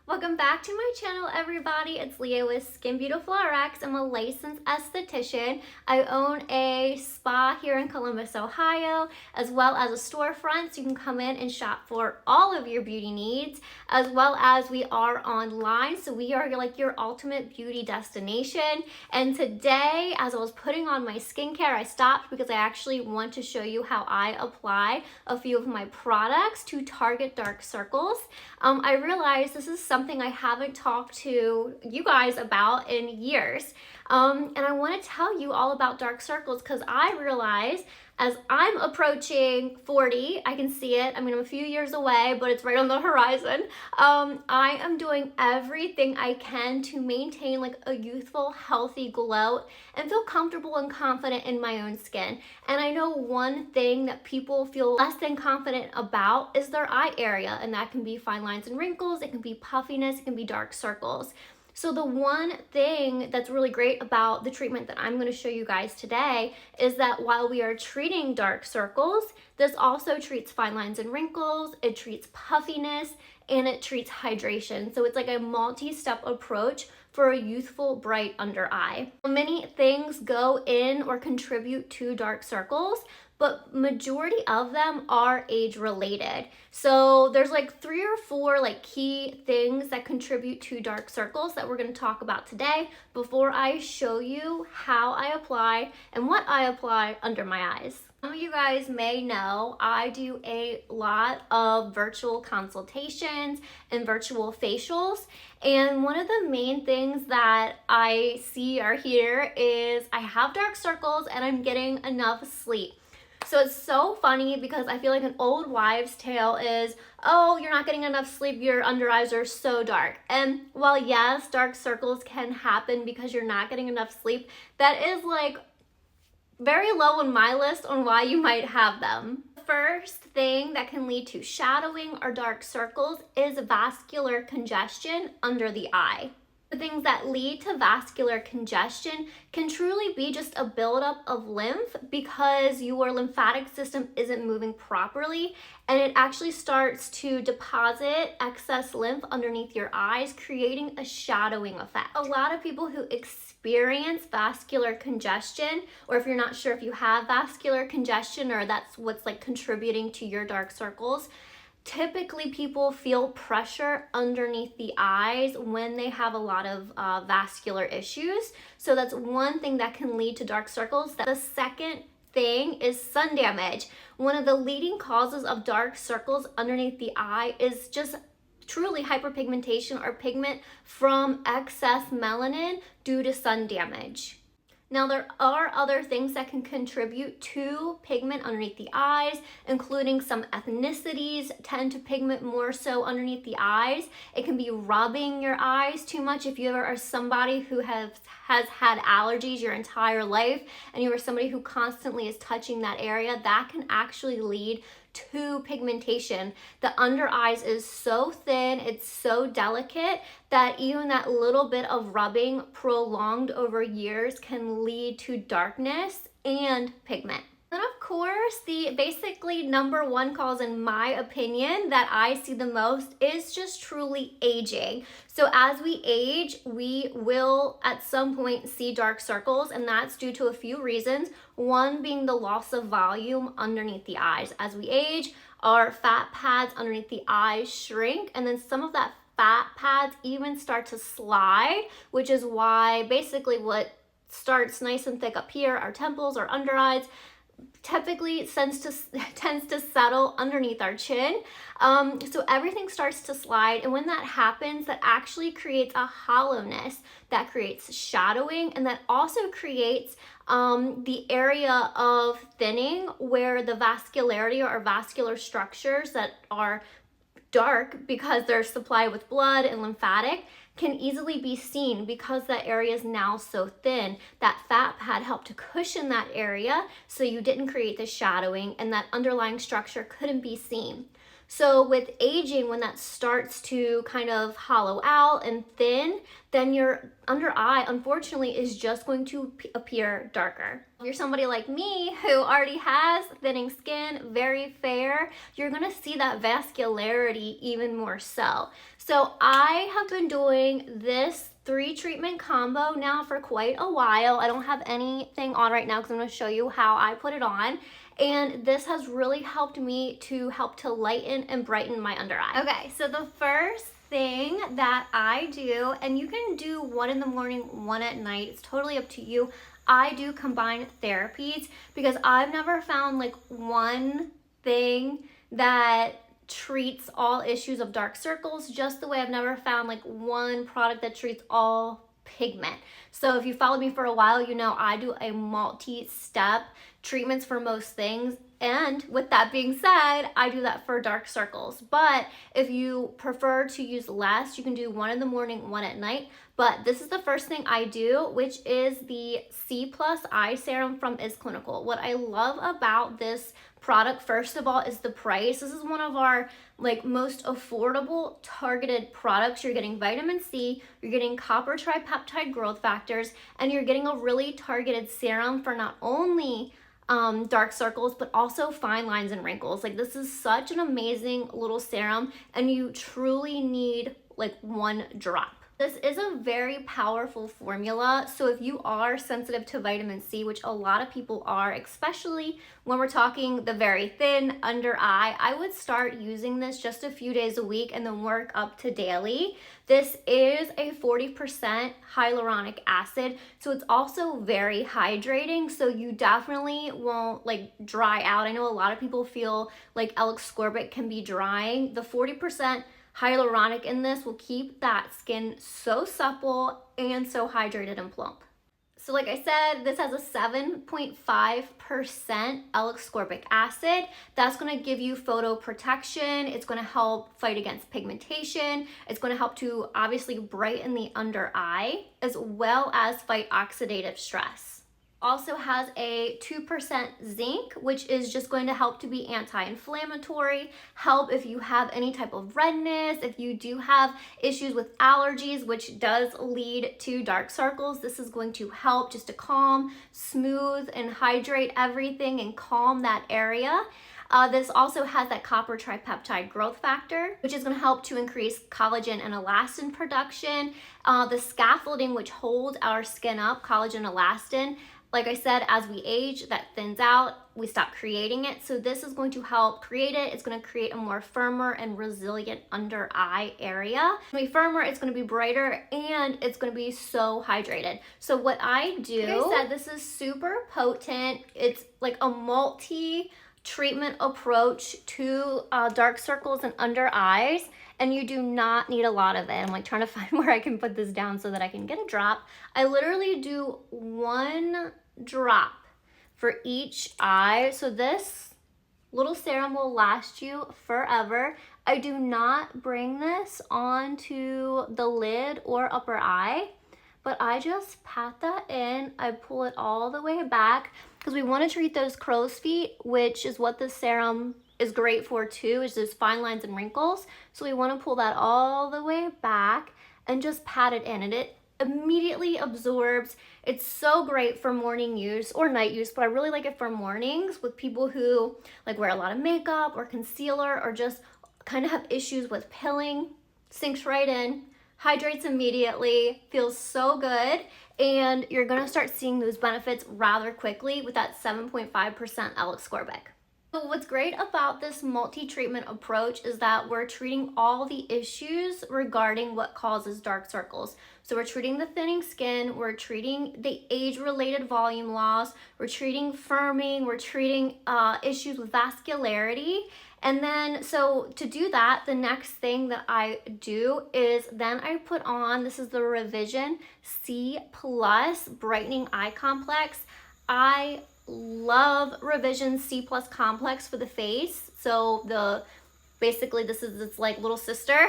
Welcome back to my channel, everybody. It's Leah with SkinBeautifulrx. I'm a licensed esthetician. I own a spa here in Columbus, Ohio, as well as a storefront, so you can come in and shop for all of your beauty needs, as well as we are online, so we are like your ultimate beauty destination. And today, as I was putting on my skincare, I stopped because I actually want to show you how I apply a few of my products to target dark circles. I realized this is something I haven't talked to you guys about in years. And I want to tell you all about dark circles because I realize as I'm approaching 40, I can see it. I mean, I'm a few years away, but it's right on the horizon. I am doing everything I can to maintain like a youthful, healthy glow and feel comfortable and confident in my own skin. And I know one thing that people feel less than confident about is their eye area, and that can be fine lines and wrinkles, it can be puffiness, it can be dark circles. So the one thing that's really great about the treatment that I'm going to show you guys today is that while we are treating dark circles, this also treats fine lines and wrinkles, it treats puffiness, and it treats hydration. So it's like a multi-step approach for a youthful, bright under eye. Many things go in or contribute to dark circles, but majority of them are age related. So there's like 3 or 4 like key things that contribute to dark circles that we're going to talk about today before I show you how I apply and what I apply under my eyes. Some of you guys may know I do a lot of virtual consultations and virtual facials, and one of the main things that I see or hear is I have dark circles and I'm getting enough sleep. So it's so funny because I feel like an old wives' tale is, oh, you're not getting enough sleep, your under eyes are so dark. And while yes, dark circles can happen because you're not getting enough sleep, that is like very low on my list on why you might have them. The first thing that can lead to shadowing or dark circles is vascular congestion under the eye. The things that lead to vascular congestion can truly be just a buildup of lymph because your lymphatic system isn't moving properly, and it actually starts to deposit excess lymph underneath your eyes, creating a shadowing effect. A lot of people who experience vascular congestion, or if you're not sure if you have vascular congestion or that's what's like contributing to your dark circles, typically people feel pressure underneath the eyes when they have a lot of vascular issues. So that's one thing that can lead to dark circles. The second thing is sun damage. One of the leading causes of dark circles underneath the eye is just truly hyperpigmentation or pigment from excess melanin due to sun damage. Now, there are other things that can contribute to pigment underneath the eyes, including some ethnicities tend to pigment more so underneath the eyes. It can be rubbing your eyes too much. If you ever are somebody who has had allergies your entire life and you are somebody who constantly is touching that area, that can actually lead to pigmentation. The under eyes is so thin, it's so delicate that even that little bit of rubbing prolonged over years can lead to darkness and pigment. And of course, the basically number one cause in my opinion that I see the most is just truly aging. So as we age, we will at some point see dark circles, and that's due to a few reasons. One being the loss of volume underneath the eyes. As we age, our fat pads underneath the eyes shrink, and then some of that fat pads even start to slide, which is why basically what starts nice and thick up here, our temples, our under eyes, typically tends to settle underneath our chin. So everything starts to slide, and when that happens, that actually creates a hollowness that creates shadowing, and that also creates the area of thinning where the vascularity or vascular structures that are dark because they're supplied with blood and lymphatic can easily be seen because that area is now so thin. That fat pad helped to cushion that area so you didn't create the shadowing and that underlying structure couldn't be seen. So with aging, when that starts to kind of hollow out and thin, then your under eye, unfortunately, is just going to appear darker. If you're somebody like me who already has thinning skin, very fair, you're gonna see that vascularity even more so. So I have been doing this 3-treatment combo now for quite a while. I don't have anything on right now because I'm going to show you how I put it on. And this has really helped me to lighten and brighten my under eye. Okay, so the first thing that I do, and you can do one in the morning, one at night, it's totally up to you. I do combine therapies because I've never found like one thing that treats all issues of dark circles, just the way I've never found like one product that treats all pigment. So if you followed me for a while, you know I do a multi-step treatments for most things. And with that being said, I do that for dark circles. But if you prefer to use less, you can do one in the morning, one at night. But this is the first thing I do, which is the C+Eye Serum from Clinical. What I love about this product, first of all, is the price. This is one of our like most affordable targeted products. You're getting vitamin C, you're getting copper tripeptide growth factors, and you're getting a really targeted serum for not only dark circles, but also fine lines and wrinkles. Like, this is such an amazing little serum, and you truly need like one drop. This is a very powerful formula, so if you are sensitive to vitamin C, which a lot of people are, especially when we're talking the very thin under eye, I would start using this just a few days a week and then work up to daily. This is a 40% hyaluronic acid, so it's also very hydrating, so you definitely won't like dry out. I know a lot of people feel like L-ascorbic can be drying. The 40% hyaluronic in this will keep that skin so supple and so hydrated and plump. So like I said, this has a 7.5% L-ascorbic acid. That's going to give you photo protection. It's going to help fight against pigmentation. It's going to help to obviously brighten the under eye, as well as fight oxidative stress. Also has a 2% zinc, which is just going to help to be anti-inflammatory, help if you have any type of redness, if you do have issues with allergies, which does lead to dark circles. This is going to help just to calm, smooth, and hydrate everything and calm that area. This also has that copper tripeptide growth factor, which is going to help to increase collagen and elastin production. The scaffolding, which holds our skin up, collagen, elastin, like I said, as we age, that thins out, we stop creating it. So this is going to help create it. It's going to create a more firmer and resilient under eye area. It's going to be firmer, it's going to be brighter, and it's going to be so hydrated. So what I do, like I said, this is super potent. It's like a multi-treatment approach to dark circles and under eyes. And you do not need a lot of it. I'm like trying to find where I can put this down so that I can get a drop. I literally do one drop for each eye. So this little serum will last you forever. I do not bring this onto the lid or upper eye, but I just pat that in. I pull it all the way back because we want to treat those crow's feet, which is what this serum is great for too, is those fine lines and wrinkles. So we want to pull that all the way back and just pat it in, and it immediately absorbs. It's so great for morning use or night use, but I really like it for mornings with people who like wear a lot of makeup or concealer or just kind of have issues with pilling. Sinks right in, hydrates immediately, feels so good, and you're gonna start seeing those benefits rather quickly with that 7.5% L-ascorbic. So what's great about this multi-treatment approach is that we're treating all the issues regarding what causes dark circles. So we're treating the thinning skin, we're treating the age-related volume loss, we're treating firming, we're treating issues with vascularity. And then, so to do that, the next thing that I do is then I put on, this is the Revision C+ Brightening Eye Complex. I love Revision C+ complex for the face. So basically this is its like little sister.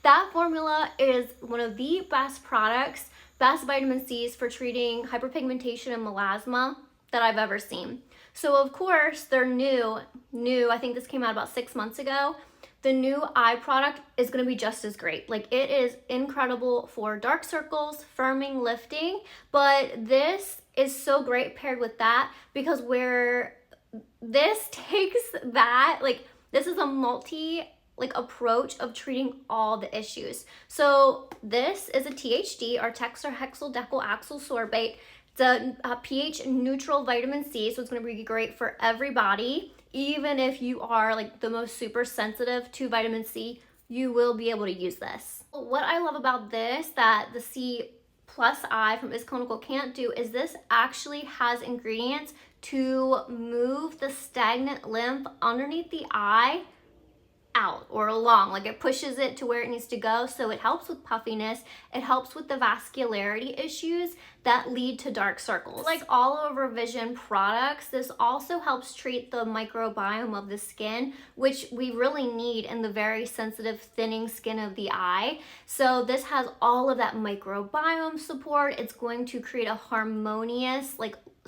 That formula is one of the best products, best vitamin C's for treating hyperpigmentation and melasma that I've ever seen. So of course they're new, I think this came out about 6 months ago. The new eye product is going to be just as great. Like, it is incredible for dark circles, firming, lifting, but this is so great paired with that because this takes that, like, this is a approach of treating all the issues. So this is a THD, or tetrahexyldecyl sorbate. It's a pH neutral vitamin C, so it's going to be great for everybody. Even if you are like the most super sensitive to vitamin C, you will be able to use this. What I love about this that the C+ eye from Clinical can't do is this actually has ingredients to move the stagnant lymph underneath the eye out or along. Like, it pushes it to where it needs to go, so it helps with puffiness, it helps with the vascularity issues that lead to dark circles. Like all over vision products, this also helps treat the microbiome of the skin, which we really need in the very sensitive thinning skin of the eye. So this has all of that microbiome support. It's going to create a harmonious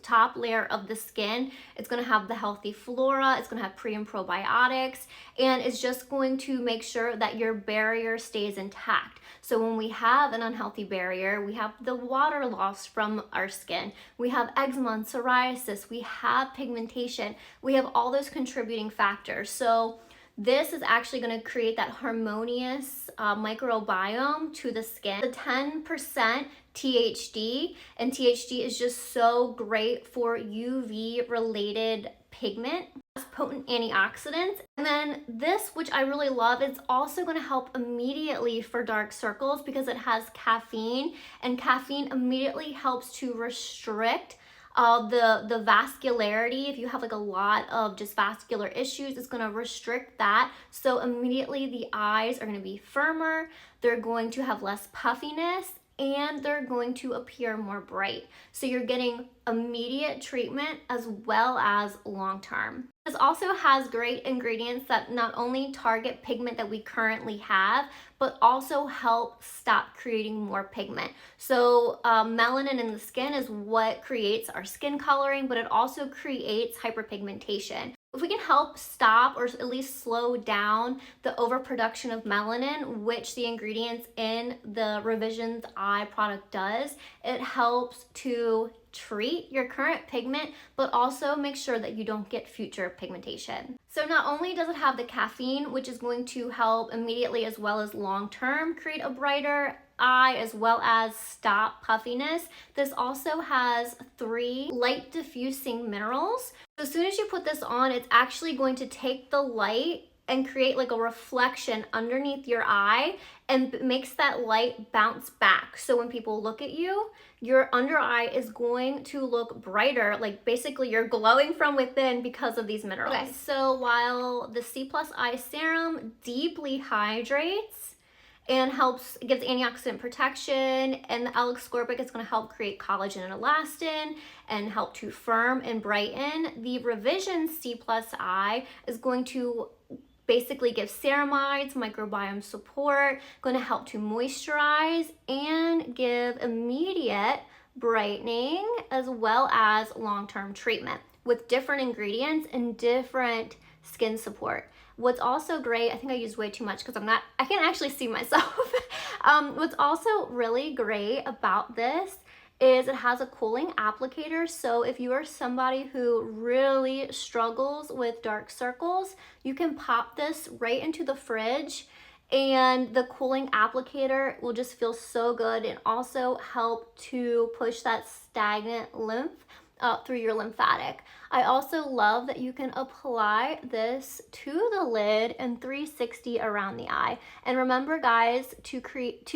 top layer of the skin. It's going to have the healthy flora, it's going to have pre and probiotics, and it's just going to make sure that your barrier stays intact. So when we have an unhealthy barrier, we have the water loss from our skin, we have eczema and psoriasis, we have pigmentation, we have all those contributing factors. So this is actually going to create that harmonious microbiome to the skin. The 10% THD, and THD is just so great for UV related pigment. It's potent antioxidants. And then this, which I really love, is also going to help immediately for dark circles because it has caffeine, and caffeine immediately helps to restrict the vascularity. If you have like a lot of just vascular issues, it's going to restrict that. So immediately the eyes are going to be firmer, they're going to have less puffiness, and they're going to appear more bright. So you're getting immediate treatment as well as long-term. This also has great ingredients that not only target pigment that we currently have, but also help stop creating more pigment. So melanin in the skin is what creates our skin coloring, but it also creates hyperpigmentation. If we can help stop or at least slow down the overproduction of melanin, which the ingredients in the Revisions Eye product does, it helps to treat your current pigment, but also make sure that you don't get future pigmentation. So not only does it have the caffeine, which is going to help immediately as well as long-term create a brighter eye as well as stop puffiness, this also has 3 light diffusing minerals. So as soon as you put this on, it's actually going to take the light and create like a reflection underneath your eye and makes that light bounce back. So when people look at you, your under eye is going to look brighter, like basically you're glowing from within because of these minerals. Okay, so while the C+I serum deeply hydrates and gives antioxidant protection, and the L-ascorbic is going to help create collagen and elastin and help to firm and brighten, the Revision C+I is going to basically give ceramides, microbiome support, going to help to moisturize and give immediate brightening as well as long-term treatment with different ingredients and different skin support. What's also great, I think I used way too much because I can't actually see myself. What's also really great about this is it has a cooling applicator. So if you are somebody who really struggles with dark circles, you can pop this right into the fridge and the cooling applicator will just feel so good and also help to push that stagnant lymph through your lymphatic. I also love that you can apply this to the lid and 360 around the eye. And remember guys, to treat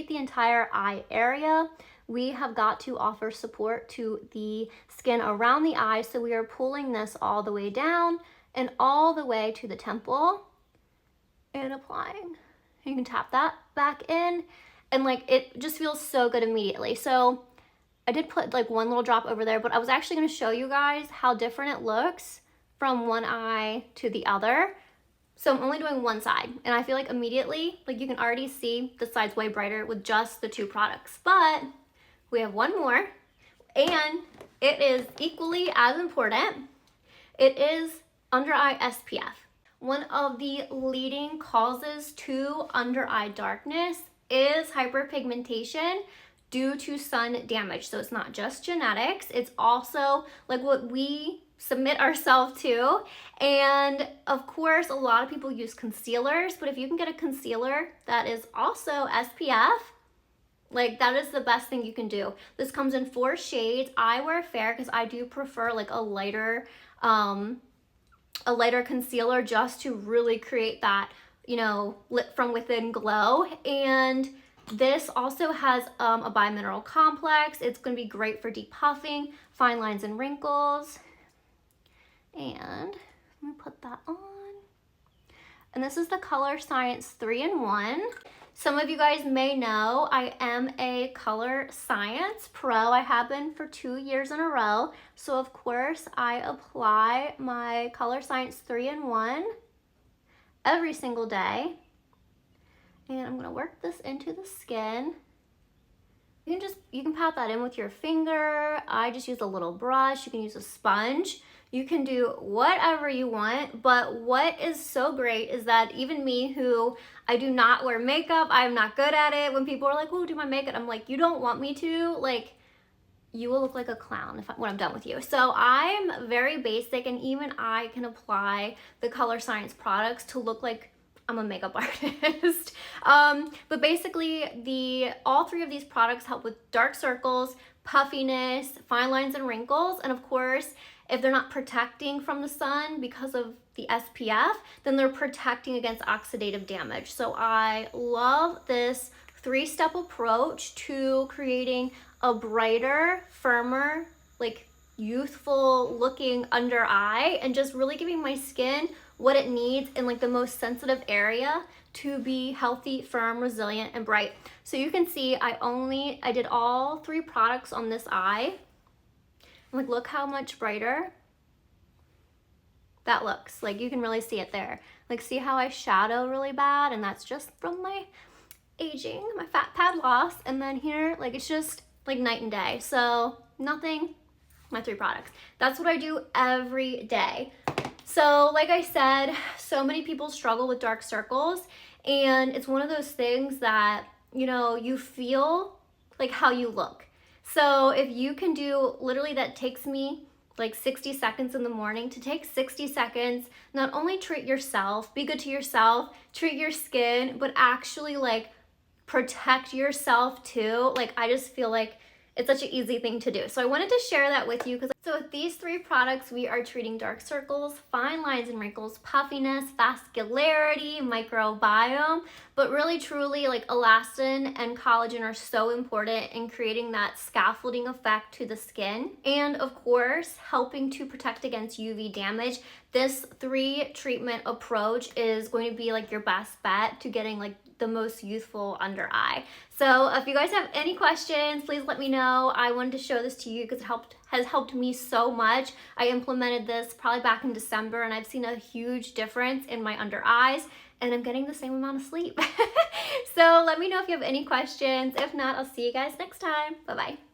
the entire eye area, we have got to offer support to the skin around the eye. So we are pulling this all the way down and all the way to the temple and applying. You can tap that back in and like it just feels so good immediately. So I did put like one little drop over there, but I was actually going to show you guys how different it looks from one eye to the other. So I'm only doing one side, and I feel like immediately, like you can already see the side's way brighter with just the 2 products. But we have one more, and it is equally as important. It is under eye SPF. One of the leading causes to under eye darkness is hyperpigmentation due to sun damage. So it's not just genetics, it's also like what we submit ourselves to. And of course, a lot of people use concealers, but if you can get a concealer that is also SPF, like that is the best thing you can do. This comes in 4 shades. I wear fair because I do prefer like a lighter concealer just to really create that, you know, lit from within glow. And this also has a bi-mineral complex. It's going to be great for depuffing, fine lines and wrinkles. And I'm gonna put that on. And this is the Colorescience 3-in-1. Some of you guys may know I am a Colorescience pro. I have been for 2 years in a row. So of course I apply my Colorescience 3-in-1 every single day. And I'm gonna work this into the skin. You can pat that in with your finger. I just use a little brush. You can use a sponge. You can do whatever you want, but what is so great is that even me, who I do not wear makeup, I'm not good at it. When people are like, oh, do my makeup, I'm like, you don't want me to? Like, you will look like a clown when I'm done with you. So I'm very basic, and even I can apply the Colorescience products to look like I'm a makeup artist. But basically, all 3 of these products help with dark circles, puffiness, fine lines and wrinkles, and of course, if they're not protecting from the sun because of the SPF, then they're protecting against oxidative damage. So I love this 3-step approach to creating a brighter, firmer, like youthful looking under eye, and just really giving my skin what it needs in like the most sensitive area to be healthy, firm, resilient, and bright. So you can see I did all 3 products on this eye. Like, look how much brighter that looks. Like, you can really see it there. Like, see how I shadow really bad? And that's just from my aging, my fat pad loss. And then here, like, it's just like night and day. So nothing, my 3 products. That's what I do every day. So like I said, so many people struggle with dark circles, and it's one of those things that, you know, you feel like how you look. So if you can do, literally that takes me like 60 seconds in the morning, to take 60 seconds, not only treat yourself, be good to yourself, treat your skin, but actually like protect yourself too. Like, I just feel like it's such an easy thing to do. So I wanted to share that with you, because so with these 3 products, we are treating dark circles, fine lines and wrinkles, puffiness, vascularity, microbiome, but really truly like elastin and collagen are so important in creating that scaffolding effect to the skin. And of course, helping to protect against UV damage. This 3 treatment approach is going to be like your best bet to getting like the most youthful under eye. So if you guys have any questions, please let me know. I wanted to show this to you because it has helped me so much. I implemented this probably back in December, and I've seen a huge difference in my under eyes, and I'm getting the same amount of sleep. So let me know if you have any questions. If not, I'll see you guys next time. Bye-bye.